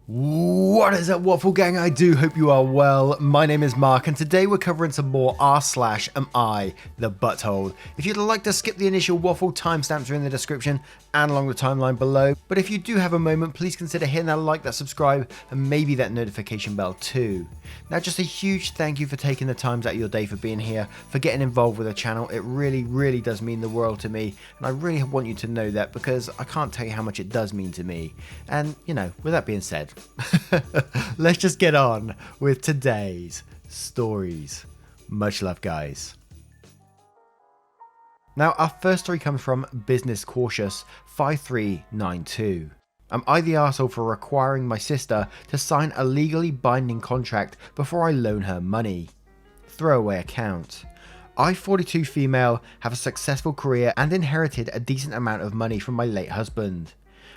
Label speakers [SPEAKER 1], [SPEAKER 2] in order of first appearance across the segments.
[SPEAKER 1] What is up, Waffle Gang? I do hope you are well. My name is Mark, and today we're covering some more r/am I the butthole. If you'd like to skip the initial waffle, timestamps are in the description and along the timeline below. But if you do have a moment, please consider hitting that like, that subscribe, and maybe that notification bell too. Now, just a huge thank you for taking the times out of your day for being here, for getting involved with the channel. It really does mean the world to me, and I really want you to know that because I can't tell you how much it does mean to me. And, you know, with that being said, let's just get on with today's stories. Much love, guys. Now, our first story comes from Business Cautious 5392. Am I the arsehole for requiring my sister to sign a legally binding contract before I loan her money? Throwaway account. I, 42 female, have a successful career and inherited a decent amount of money from my late husband.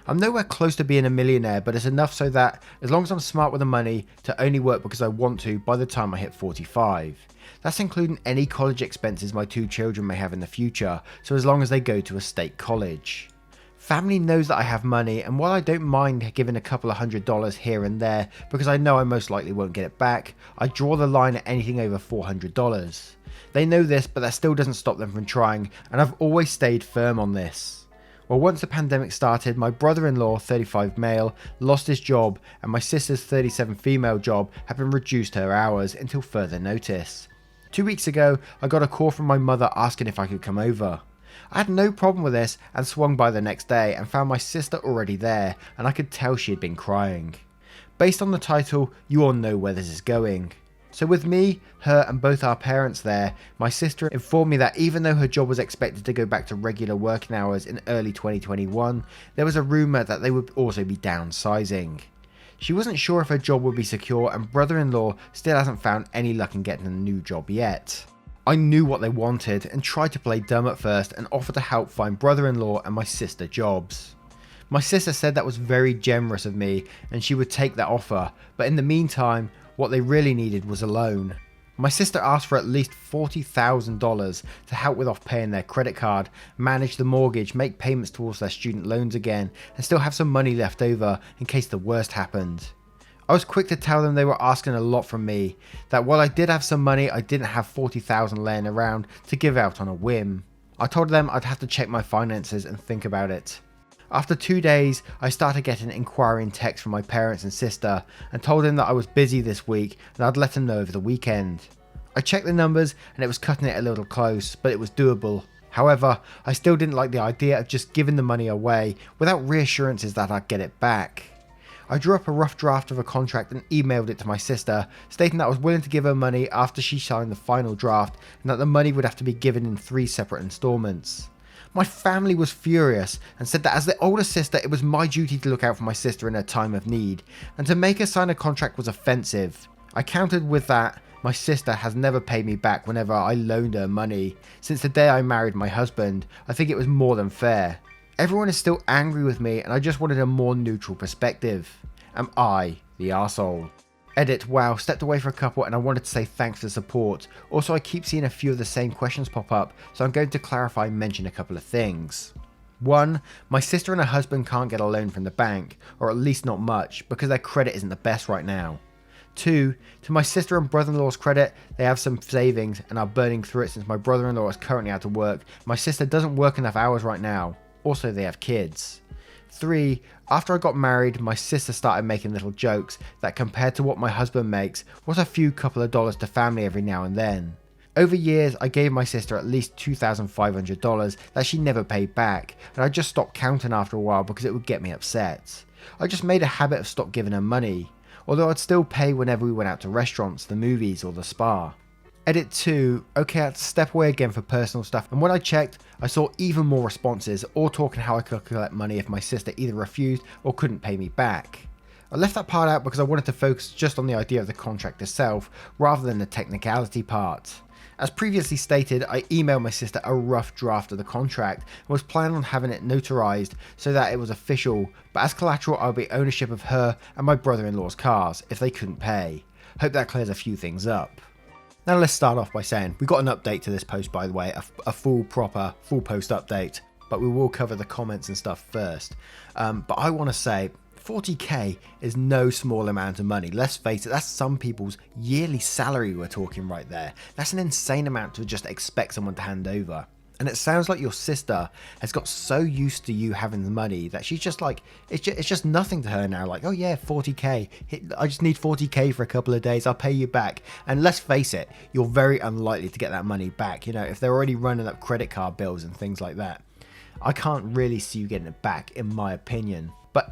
[SPEAKER 1] I'm nowhere close to being a millionaire, but it's enough so that, as long as I'm smart with the money, to only work because I want to by the time I hit 45. That's including any college expenses my two children may have in the future, so as long as they go to a state college. Family knows that I have money, and while I don't mind giving a couple of $100 here and there because I know I most likely won't get it back, I draw the line at anything over $400. They know this, but that still doesn't stop them from trying, and I've always stayed firm on this. Well, once the pandemic started, my brother-in-law, 35 male, lost his job, and my sister's 37 female job had been reduced her hours until further notice. 2 weeks ago, I got a call from my mother asking if I could come over. I had no problem with this and swung by the next day and found my sister already there, and I could tell she had been crying. Based on the title, you all know where this is going. So with me, her and both our parents there, my sister informed me that even though her job was expected to go back to regular working hours in early 2021, there was a rumour that they would also be downsizing. She wasn't sure if her job would be secure, and brother-in-law still hasn't found any luck in getting a new job yet. I knew what they wanted and tried to play dumb at first and offered to help find brother-in-law and my sister jobs. My sister said that was very generous of me and she would take that offer, but in the meantime, what they really needed was a loan. My sister asked for at least $40,000 to help with off paying their credit card, manage the mortgage, make payments towards their student loans again, and still have some money left over in case the worst happened. I was quick to tell them they were asking a lot from me, that while I did have some money, I didn't have $40,000 laying around to give out on a whim. I told them I'd have to check my finances and think about it. After 2 days, I started getting inquiring texts from my parents and sister and told them that I was busy this week and I'd let them know over the weekend. I checked the numbers and it was cutting it a little close, but it was doable. However, I still didn't like the idea of just giving the money away without reassurances that I'd get it back. I drew up a rough draft of a contract and emailed it to my sister, stating that I was willing to give her money after she signed the final draft and that the money would have to be given in 3 separate installments. My family was furious and said that as the older sister, it was my duty to look out for my sister in her time of need, and to make her sign a contract was offensive. I countered with that my sister has never paid me back whenever I loaned her money. Since the day I married my husband, I think it was more than fair. Everyone is still angry with me and I just wanted a more neutral perspective. Am I the arsehole? Edit, wow, stepped away for a couple and I wanted to say thanks for the support. Also, I keep seeing a few of the same questions pop up, so I'm going to clarify and mention a couple of things. 1. My sister and her husband can't get a loan from the bank, or at least not much, because their credit isn't the best right now. 2. To my sister and brother-in-law's credit, they have some savings and are burning through it since my brother-in-law is currently out of work. My sister doesn't work enough hours right now. Also, they have kids. 3. After I got married, my sister started making little jokes that compared to what my husband makes was a few couple of dollars to family every now and then. Over years, I gave my sister at least $2,500 that she never paid back, and I just stopped counting after a while because it would get me upset. I just made a habit of stop giving her money, although I'd still pay whenever we went out to restaurants, the movies or the spa. Edit 2, okay, I had to step away again for personal stuff, and when I checked, I saw even more responses, all talking how I could collect money if my sister either refused or couldn't pay me back. I left that part out because I wanted to focus just on the idea of the contract itself, rather than the technicality part. As previously stated, I emailed my sister a rough draft of the contract and was planning on having it notarized so that it was official, but as collateral I would be ownership of her and my brother-in-law's cars if they couldn't pay. Hope that clears a few things up. Now let's start off by saying we got an update to this post, by the way, a full post update, but we will cover the comments and stuff first. But I want to say 40k is no small amount of money. Let's face it, that's some people's yearly salary we're talking right there. That's an insane amount to just expect someone to hand over. And it sounds like your sister has got so used to you having the money that she's just like, it's just nothing to her now. Like, oh yeah, 40k. I just need 40k for a couple of days. I'll pay you back. And let's face it, you're very unlikely to get that money back. You know, if they're already running up credit card bills and things like that, I can't really see you getting it back, in my opinion. But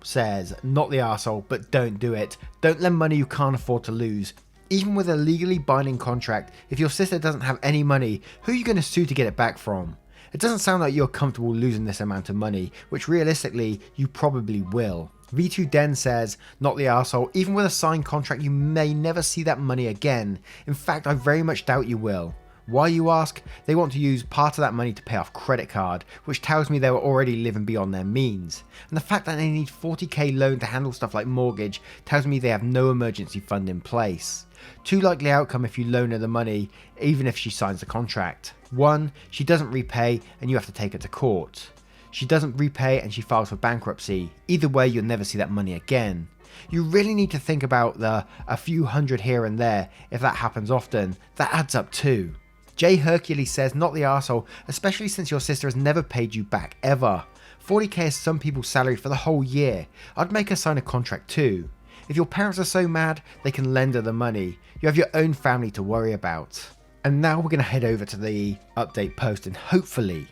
[SPEAKER 1] says, not the arsehole, but don't do it. Don't lend money you can't afford to lose. Even with a legally binding contract, if your sister doesn't have any money, who are you going to sue to get it back from? It doesn't sound like you're comfortable losing this amount of money, which realistically, you probably will. V2 Den says, not the arsehole, even with a signed contract you may never see that money again. In fact, I very much doubt you will. Why, you ask? They want to use part of that money to pay off credit card, which tells me they were already living beyond their means. And the fact that they need 40k loan to handle stuff like mortgage tells me they have no emergency fund in place. Two likely outcome if you loan her the money, even if she signs the contract. 1, she doesn't repay and you have to take her to court. She doesn't repay and she files for bankruptcy. Either way, you'll never see that money again. You really need to think about a few hundred here and there. If that happens often, that adds up too. Jay Hercules says, not the arsehole, especially since your sister has never paid you back ever. 40k is some people's salary for the whole year. I'd make her sign a contract too. If your parents are so mad, they can lend her the money. You have your own family to worry about. And now we're going to head over to the update post and hopefully,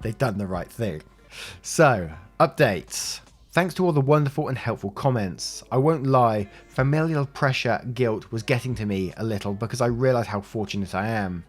[SPEAKER 1] they've done the right thing. So, updates. Thanks to all the wonderful and helpful comments. I won't lie, familial pressure guilt was getting to me a little because I realised how fortunate I am.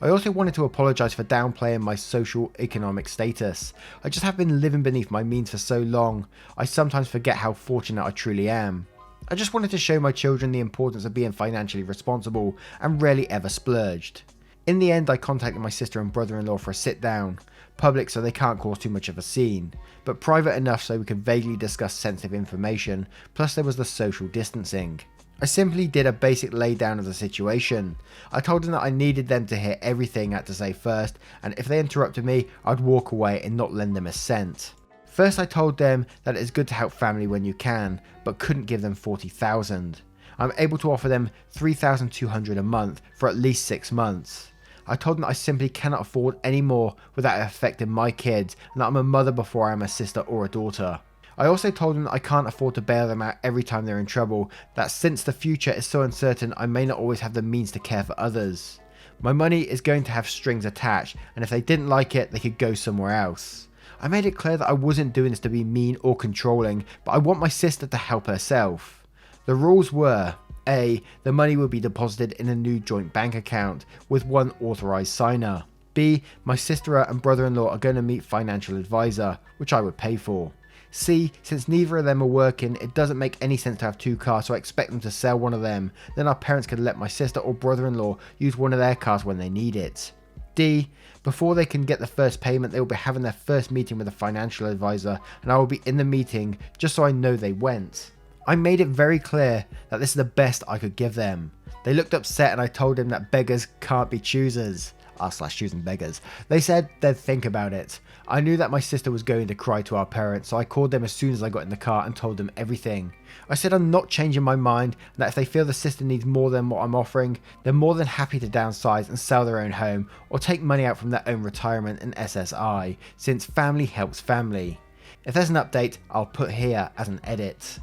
[SPEAKER 1] I also wanted to apologise for downplaying my social economic status. I just have been living beneath my means for so long, I sometimes forget how fortunate I truly am. I just wanted to show my children the importance of being financially responsible and rarely ever splurged. In the end, I contacted my sister and brother-in-law for a sit down. Public so they can't cause too much of a scene, but private enough so we could vaguely discuss sensitive information, plus there was the social distancing. I simply did a basic laydown of the situation. I told them that I needed them to hear everything I had to say first, and if they interrupted me, I'd walk away and not lend them a cent. First, I told them that it is good to help family when you can, but couldn't give them 40,000. I'm able to offer them 3,200 a month for at least 6 months. I told them that I simply cannot afford any more without it affecting my kids, and that I'm a mother before I am a sister or a daughter. I also told them that I can't afford to bail them out every time they're in trouble, that since the future is so uncertain I may not always have the means to care for others. My money is going to have strings attached, and if they didn't like it, they could go somewhere else. I made it clear that I wasn't doing this to be mean or controlling, but I want my sister to help herself. The rules were: A, the money will be deposited in a new joint bank account with one authorised signer. B, my sister and brother-in-law are going to meet financial advisor, which I would pay for. C, since neither of them are working, it doesn't make any sense to have 2 cars, so I expect them to sell one of them. Then our parents could let my sister or brother-in-law use one of their cars when they need it. D, before they can get the first payment, they will be having their first meeting with a financial advisor, and I will be in the meeting just so I know they went. I made it very clear that this is the best I could give them. They looked upset and I told them that beggars can't be choosers. /choosing beggars. They said they'd think about it. I knew that my sister was going to cry to our parents, so I called them as soon as I got in the car and told them everything. I said I'm not changing my mind, and that if they feel the sister needs more than what I'm offering, they're more than happy to downsize and sell their own home, or take money out from their own retirement and SSI, since family helps family. If there's an update, I'll put here as an edit.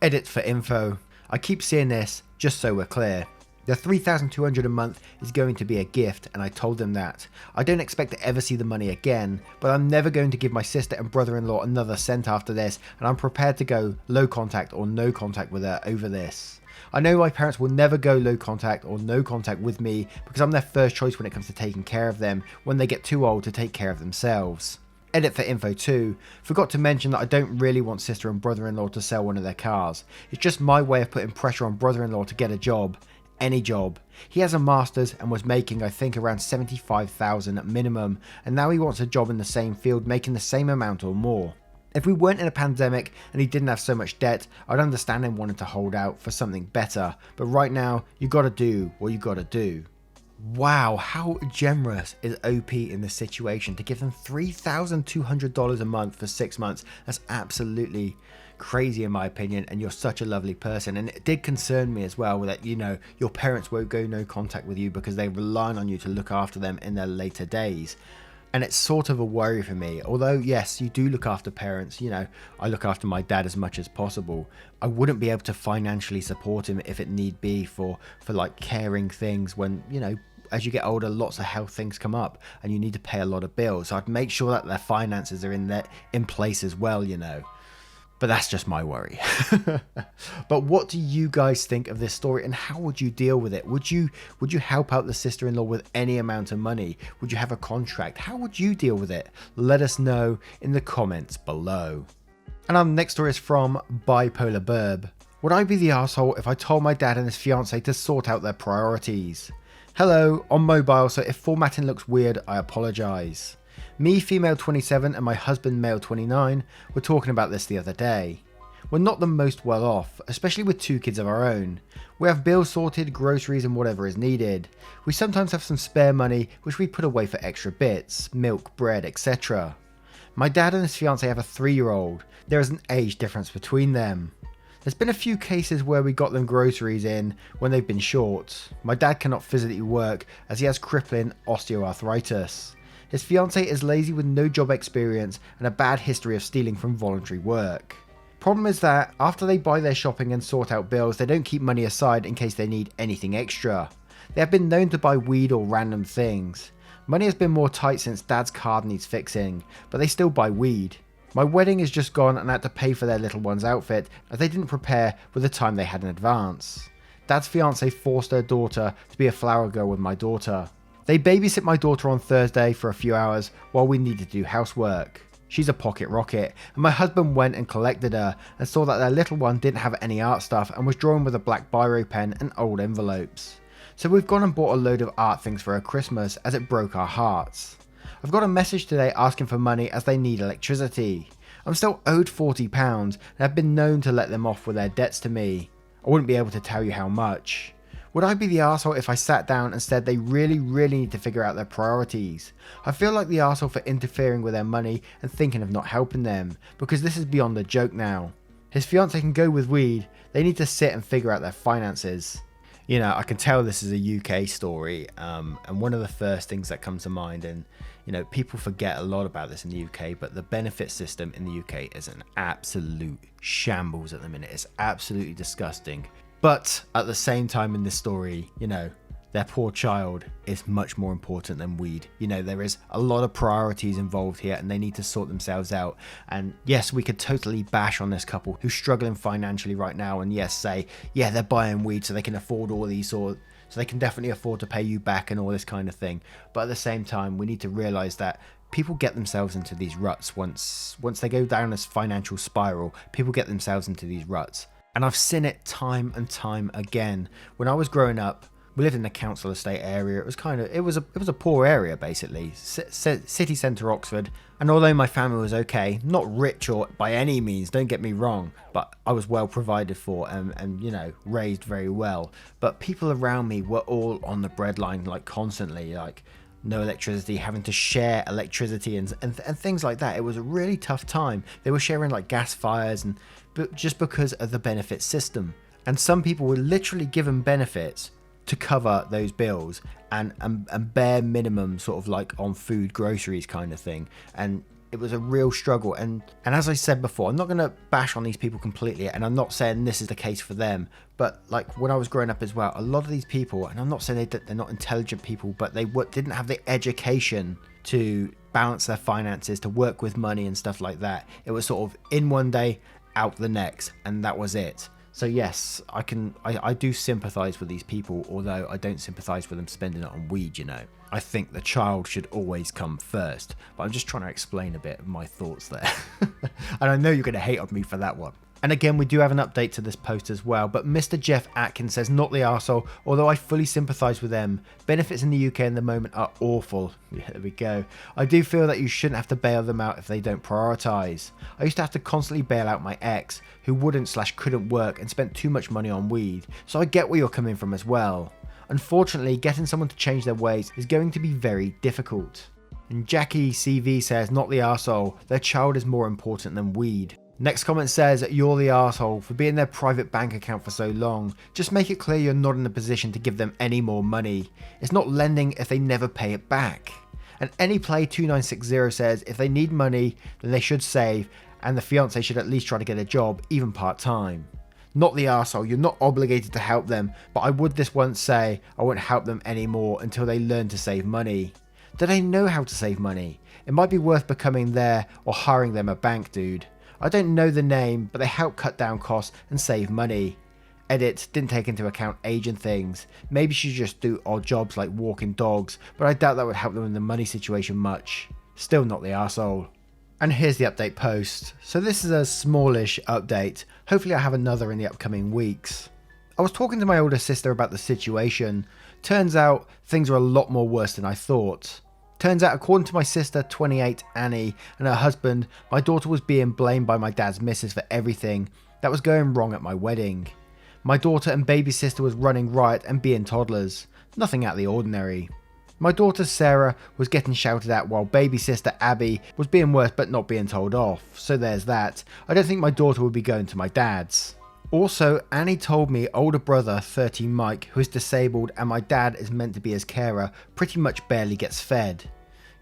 [SPEAKER 1] Edit for info. I keep seeing this, just so we're clear. The 3,200 a month is going to be a gift, and I told them that. I don't expect to ever see the money again, but I'm never going to give my sister and brother-in-law another cent after this, and I'm prepared to go low contact or no contact with her over this. I know my parents will never go low contact or no contact with me because I'm their first choice when it comes to taking care of them when they get too old to take care of themselves. Edit for info too. Forgot to mention that I don't really want sister and brother-in-law to sell one of their cars. It's just my way of putting pressure on brother-in-law to get a job. Any job. He has a master's and was making I think around 75,000 at minimum, and now he wants a job in the same field making the same amount or more. If we weren't in a pandemic and he didn't have so much debt, I'd understand him wanting to hold out for something better, but right now you gotta do what you gotta do. Wow, how generous is OP in this situation to give them $3,200 a month for 6 months? That's absolutely crazy in my opinion, and you're such a lovely person. And it did concern me as well that, you know, your parents won't go no contact with you because they rely on you to look after them in their later days. And it's sort of a worry for me. Although, yes, you do look after parents. You know, I look after my dad as much as possible. I wouldn't be able to financially support him if it need be for like caring things when, you know, as you get older, lots of health things come up and you need to pay a lot of bills. So I'd make sure that their finances are in place as well, you know. But that's just my worry. But what do you guys think of this story, and how would you deal with it? Would you help out the sister-in-law with any amount of money? Would you have a contract? How would you deal with it? Let us know in the comments below. And our next story is from Bipolar Burb. Would I be the asshole if I told my dad and his fiance to sort out their priorities? Hello, on mobile, so if formatting looks weird, I apologise. Me, female 27, and my husband, male 29, were talking about this the other day. We're not the most well off, especially with 2 kids of our own. We have bills sorted, groceries and whatever is needed. We sometimes have some spare money which we put away for extra bits, milk, bread, etc. My dad and his fiance have a 3-year-old. There is an age difference between them. There's been a few cases where we got them groceries in when they've been short. My dad cannot physically work as he has crippling osteoarthritis. His fiance is lazy with no job experience and a bad history of stealing from voluntary work. Problem is that after they buy their shopping and sort out bills, they don't keep money aside in case they need anything extra. They have been known to buy weed or random things. Money has been more tight since dad's card needs fixing, but they still buy weed. My wedding is just gone and I had to pay for their little one's outfit as they didn't prepare with the time they had in advance. Dad's fiance forced her daughter to be a flower girl with my daughter. They babysit my daughter on Thursday for a few hours while we need to do housework. She's a pocket rocket, and my husband went and collected her and saw that their little one didn't have any art stuff and was drawing with a black biro pen and old envelopes. So we've gone and bought a load of art things for her Christmas as it broke our hearts. I've got a message today asking for money as they need electricity. I'm still owed £40 and have been known to let them off with their debts to me. I wouldn't be able to tell you how much. Would I be the arsehole if I sat down and said they really need to figure out their priorities? I feel like the arsehole for interfering with their money and thinking of not helping them, because this is beyond a joke now. His fiance can go with weed, they need to sit and figure out their finances. You know, I can tell this is a UK story, and one of the first things that comes to mind, and you know, people forget a lot about this in the UK, but the benefit system in the UK is an absolute shambles at the minute. It's absolutely disgusting. But at the same time in this story, you know, their poor child is much more important than weed. You know, there is a lot of priorities involved here and they need to sort themselves out. And yes, we could totally bash on this couple who's struggling financially right now and yes, say, yeah, they're buying weed so they can afford all these so they can definitely afford to pay you back and all this kind of thing. But at the same time, we need to realize that people get themselves into these ruts once they go down this financial spiral. People get themselves into these ruts. And I've seen it time and time again. When I was growing up, we lived in a council estate area. It was a poor area basically, city centre Oxford. And although my family was okay, not rich or by any means, don't get me wrong, but I was well provided for and you know, raised very well. But people around me were all on the breadline, like constantly, like no electricity, having to share electricity and things like that. It was a really tough time. They were sharing like gas fires but just because of the benefit system. And some people were literally given benefits to cover those bills and bare minimum sort of like on food, groceries kind of thing. And it was a real struggle. And as I said before, I'm not going to bash on these people completely. And I'm not saying this is the case for them. But like when I was growing up as well, a lot of these people, and I'm not saying they're not intelligent people, but they didn't have the education to balance their finances, to work with money and stuff like that. It was sort of in one day, out the next, and that was it. So yes, I do sympathise with these people, although I don't sympathise with them spending it on weed, you know. I think the child should always come first, but I'm just trying to explain a bit of my thoughts there. And I know you're going to hate on me for that one. And again, we do have an update to this post as well, but Mr. Jeff Atkins says, not the arsehole, although I fully sympathise with them. Benefits in the UK in the moment are awful. Yeah, there we go. I do feel that you shouldn't have to bail them out if they don't prioritise. I used to have to constantly bail out my ex, who wouldn't/couldn't work and spent too much money on weed, so I get where you're coming from as well. Unfortunately, getting someone to change their ways is going to be very difficult. And Jackie CV says, not the arsehole, their child is more important than weed. Next comment says, you're the arsehole for being their private bank account for so long. Just make it clear you're not in a position to give them any more money. It's not lending if they never pay it back. And AnyPlay2960 says, if they need money, then they should save, and the fiance should at least try to get a job, even part-time. Not the arsehole, you're not obligated to help them, but I would this once say, I won't help them anymore until they learn to save money. Do they know how to save money? It might be worth becoming there or hiring them a bank dude. I don't know the name, but they help cut down costs and save money. Edit, didn't take into account age and things. Maybe she should just do odd jobs like walking dogs, but I doubt that would help them in the money situation much. Still not the arsehole. And here's the update post. So this is a smallish update. Hopefully I have another in the upcoming weeks. I was talking to my older sister about the situation. Turns out things are a lot more worse than I thought. Turns out, according to my sister, 28 Annie, and her husband, my daughter was being blamed by my dad's missus for everything that was going wrong at my wedding. My daughter and baby sister was running riot and being toddlers. Nothing out of the ordinary. My daughter Sarah was getting shouted at while baby sister Abby was being worse but not being told off. So there's that. I don't think my daughter would be going to my dad's. Also, Annie told me older brother 30 Mike, who is disabled and my dad is meant to be his carer, pretty much barely gets fed.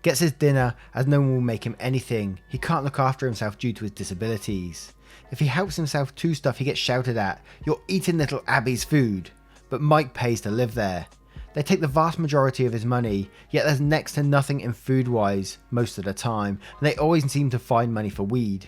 [SPEAKER 1] Gets his dinner as no one will make him anything. He can't look after himself due to his disabilities. If he helps himself to stuff he gets shouted at, you're eating little Abby's food. But Mike pays to live there. They take the vast majority of his money, yet there's next to nothing in food wise most of the time, and they always seem to find money for weed.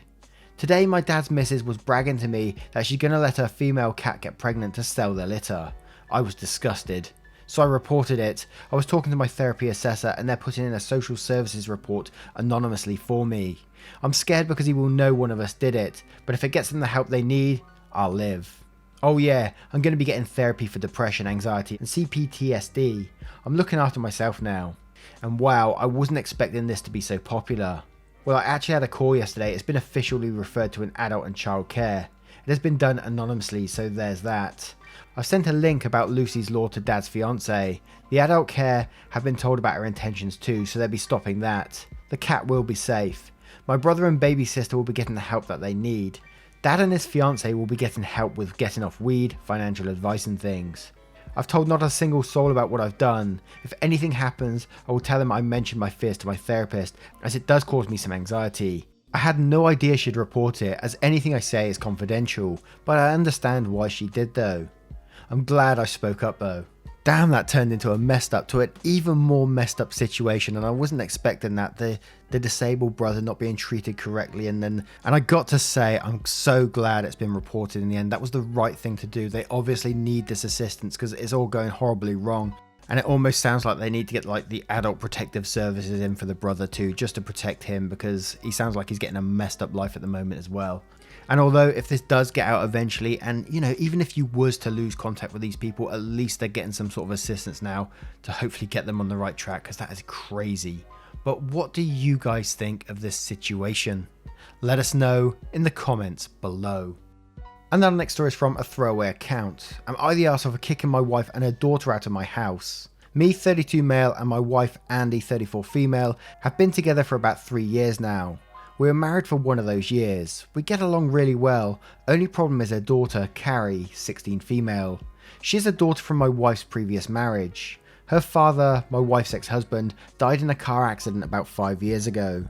[SPEAKER 1] Today my dad's missus was bragging to me that she's gonna let her female cat get pregnant to sell their litter. I was disgusted. So I reported it. I was talking to my therapy assessor and they're putting in a social services report anonymously for me. I'm scared because he will know one of us did it, but if it gets them the help they need, I'll live. Oh yeah, I'm going to be getting therapy for depression, anxiety and CPTSD. I'm looking after myself now. And wow, I wasn't expecting this to be so popular. Well, I actually had a call yesterday. It's been officially referred to in adult and child care. It has been done anonymously, so there's that. I've sent a link about Lucy's law to Dad's fiance. The adult care have been told about her intentions too, so they'll be stopping that. The cat will be safe. My brother and baby sister will be getting the help that they need. Dad and his fiance will be getting help with getting off weed, financial advice and things. I've told not a single soul about what I've done. If anything happens, I will tell them I mentioned my fears to my therapist, as it does cause me some anxiety. I had no idea she'd report it, as anything I say is confidential, but I understand why she did though. I'm glad I spoke up though. Damn, that turned into a messed up to an even more messed up situation, and I wasn't expecting that, the disabled brother not being treated correctly, and I got to say, I'm so glad it's been reported in the end. That was the right thing to do. They obviously need this assistance because it's all going horribly wrong, and it almost sounds like they need to get like the adult protective services in for the brother too, just to protect him, because he sounds like he's getting a messed up life at the moment as well. And although if this does get out eventually, and you know, even if you was to lose contact with these people, at least they're getting some sort of assistance now to hopefully get them on the right track, because that is crazy. But what do you guys think of this situation? Let us know in the comments below. And now the next story is from a throwaway account. Am I the arsehole for kicking my wife and her daughter out of my house? Me, 32 male, and my wife, Andy, 34 female, have been together for about 3 years now. We were married for one of those years. We get along really well. Only problem is her daughter, Carrie, 16 female. She's a daughter from my wife's previous marriage. Her father, my wife's ex-husband, died in a car accident about 5 years ago.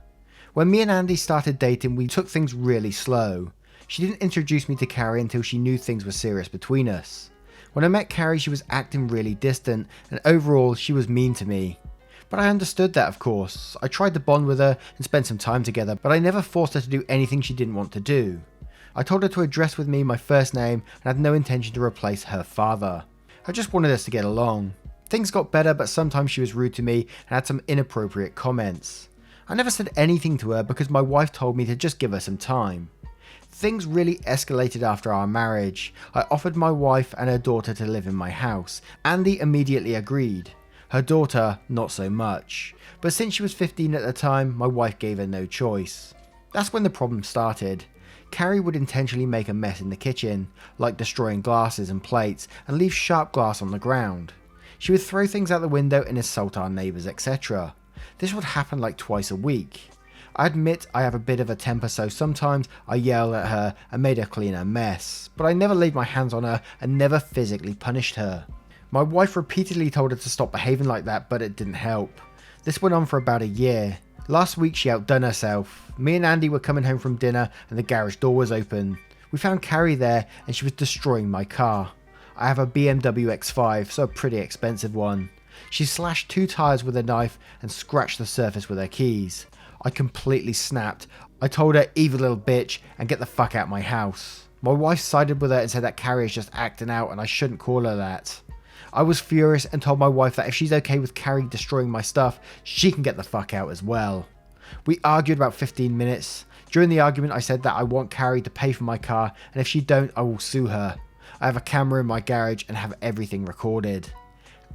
[SPEAKER 1] When me and Andy started dating, we took things really slow. She didn't introduce me to Carrie until she knew things were serious between us. When I met Carrie, she was acting really distant, and overall, she was mean to me. But I understood that, of course. I tried to bond with her and spend some time together, but I never forced her to do anything she didn't want to do. I told her to address with me my first name and had no intention to replace her father. I just wanted us to get along. Things got better, but sometimes she was rude to me and had some inappropriate comments. I never said anything to her because my wife told me to just give her some time. Things really escalated after our marriage. I offered my wife and her daughter to live in my house. Andy immediately agreed. Her daughter, not so much. But since she was 15 at the time, my wife gave her no choice. That's when the problem started. Carrie would intentionally make a mess in the kitchen, like destroying glasses and plates, and leave sharp glass on the ground. She would throw things out the window and insult our neighbours, etc. This would happen like twice a week. I admit I have a bit of a temper, so sometimes I yelled at her and made her clean her mess, but I never laid my hands on her and never physically punished her. My wife repeatedly told her to stop behaving like that, but it didn't help. This went on for about a year. Last week she outdone herself. Me and Andy were coming home from dinner and the garage door was open. We found Carrie there and she was destroying my car. I have a BMW X5, so a pretty expensive one. She slashed 2 tyres with a knife and scratched the surface with her keys. I completely snapped. I told her, evil little bitch, and get the fuck out my house. My wife sided with her and said that Carrie is just acting out and I shouldn't call her that. I was furious and told my wife that if she's okay with Carrie destroying my stuff, she can get the fuck out as well. We argued about 15 minutes. During the argument I said that I want Carrie to pay for my car, and if she don't, I will sue her. I have a camera in my garage and have everything recorded.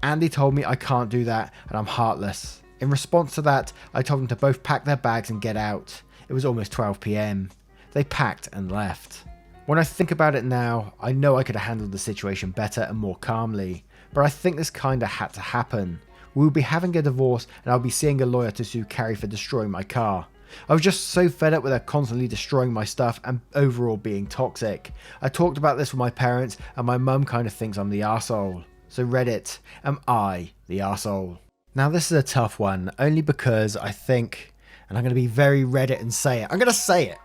[SPEAKER 1] Andy told me I can't do that and I'm heartless. In response to that, I told them to both pack their bags and get out. It was almost 12 PM. They packed and left. When I think about it now, I know I could have handled the situation better and more calmly, but I think this kinda had to happen. We will be having a divorce and I'll be seeing a lawyer to sue Carrie for destroying my car. I was just so fed up with her constantly destroying my stuff and overall being toxic. I talked about this with my parents and my mum kind of thinks I'm the arsehole. So Reddit, am I the arsehole? Now this is a tough one, only because I think, and I'm going to be very Reddit and say it, I'm going to say it,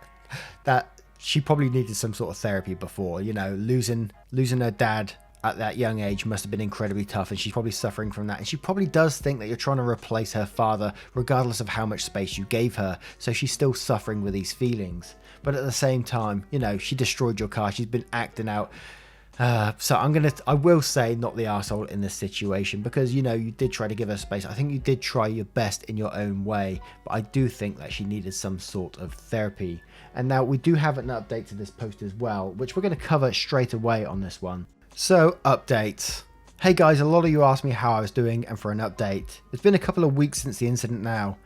[SPEAKER 1] that she probably needed some sort of therapy before. You know, losing her dad at that young age must have been incredibly tough, and she's probably suffering from that, and she probably does think that you're trying to replace her father regardless of how much space you gave her, so she's still suffering with these feelings. But at the same time, you know, she destroyed your car, she's been acting out. So I will say not the arsehole in this situation, because, you know, you did try to give her space. I think you did try your best in your own way, but I do think that she needed some sort of therapy. And now we do have an update to this post as well, which we're going to cover straight away on this one. So, update. Hey guys, a lot of you asked me how I was doing and for an update. It's been a couple of weeks since the incident now.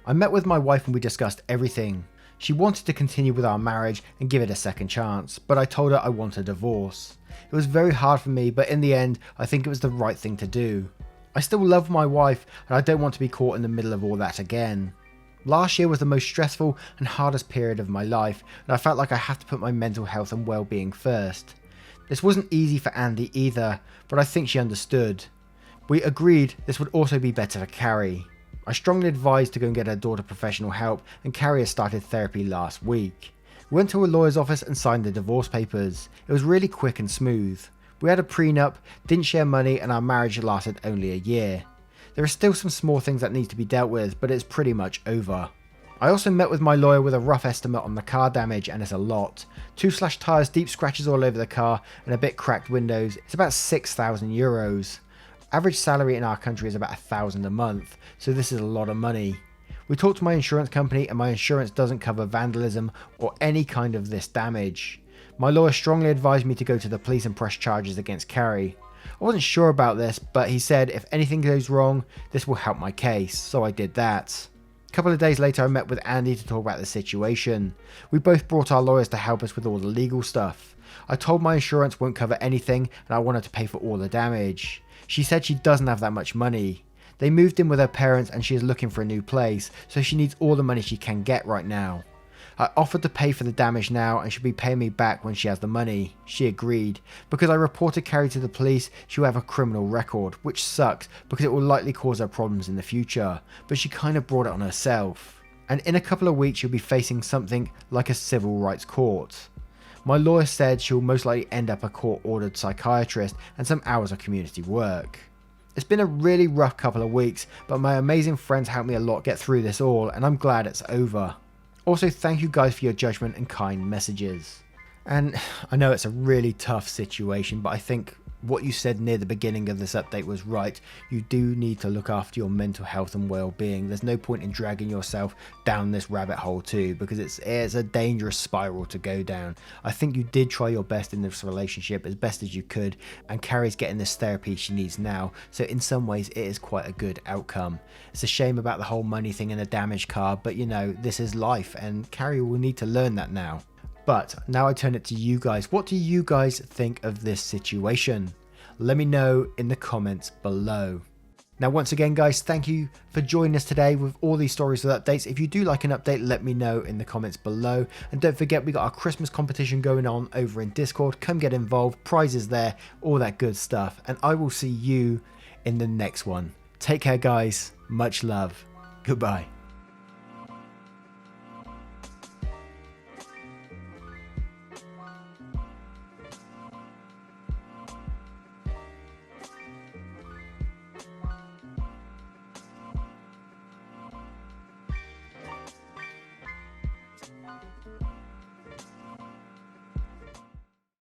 [SPEAKER 1] I met with my wife and we discussed everything. She wanted to continue with our marriage and give it a second chance, but I told her I want a divorce. It was very hard for me, but in the end, I think it was the right thing to do. I still love my wife and I don't want to be caught in the middle of all that again. Last year was the most stressful and hardest period of my life, and I felt like I had to put my mental health and well-being first. This wasn't easy for Andy either, but I think she understood. We agreed this would also be better for Carrie. I strongly advised to go and get her daughter professional help, and Carrie has started therapy last week. We went to a lawyer's office and signed the divorce papers. It was really quick and smooth. We had a prenup, didn't share money, and our marriage lasted only a year. There are still some small things that need to be dealt with, but it's pretty much over. I also met with my lawyer with a rough estimate on the car damage, and it's a lot. 2 slashed tyres, deep scratches all over the car, and a bit cracked windows. It's about €6,000. Average salary in our country is about $1,000 a month, so this is a lot of money. We talked to my insurance company, and my insurance doesn't cover vandalism or any kind of this damage. My lawyer strongly advised me to go to the police and press charges against Carrie. I wasn't sure about this, but he said if anything goes wrong, this will help my case, so I did that. A couple of days later I met with Andy to talk about the situation. We both brought our lawyers to help us with all the legal stuff. I told my insurance won't cover anything and I wanted to pay for all the damage. She said she doesn't have that much money. They moved in with her parents and she is looking for a new place, so she needs all the money she can get right now. I offered to pay for the damage now and she'll be paying me back when she has the money. She agreed. Because I reported Carrie to the police, she will have a criminal record, which sucks because it will likely cause her problems in the future, but she kind of brought it on herself. And in a couple of weeks she'll be facing something like a civil rights court. My lawyer said she'll most likely end up a court-ordered psychiatrist and some hours of community work. It's been a really rough couple of weeks, but my amazing friends helped me a lot get through this all, and I'm glad it's over. Also, thank you guys for your judgment and kind messages. And I know it's a really tough situation, but I think what you said near the beginning of this update was right. You do need to look after your mental health and well-being. There's no point in dragging yourself down this rabbit hole too, because it's a dangerous spiral to go down. I think you did try your best in this relationship as best as you could, and Carrie's getting this therapy she needs now, so in some ways it is quite a good outcome. It's a shame about the whole money thing and the damaged car, but you know, this is life and Carrie will need to learn that now. But now I turn it to you guys. What do you guys think of this situation? let me know in the comments below. Now, once again, guys, thank you for joining us today with all these stories with updates. If you do like an update, let me know in the comments below. And don't forget, we got our Christmas competition going on over in Discord. Come get involved, prizes there, all that good stuff. And I will see you in the next one. Take care, guys. Much love. Goodbye.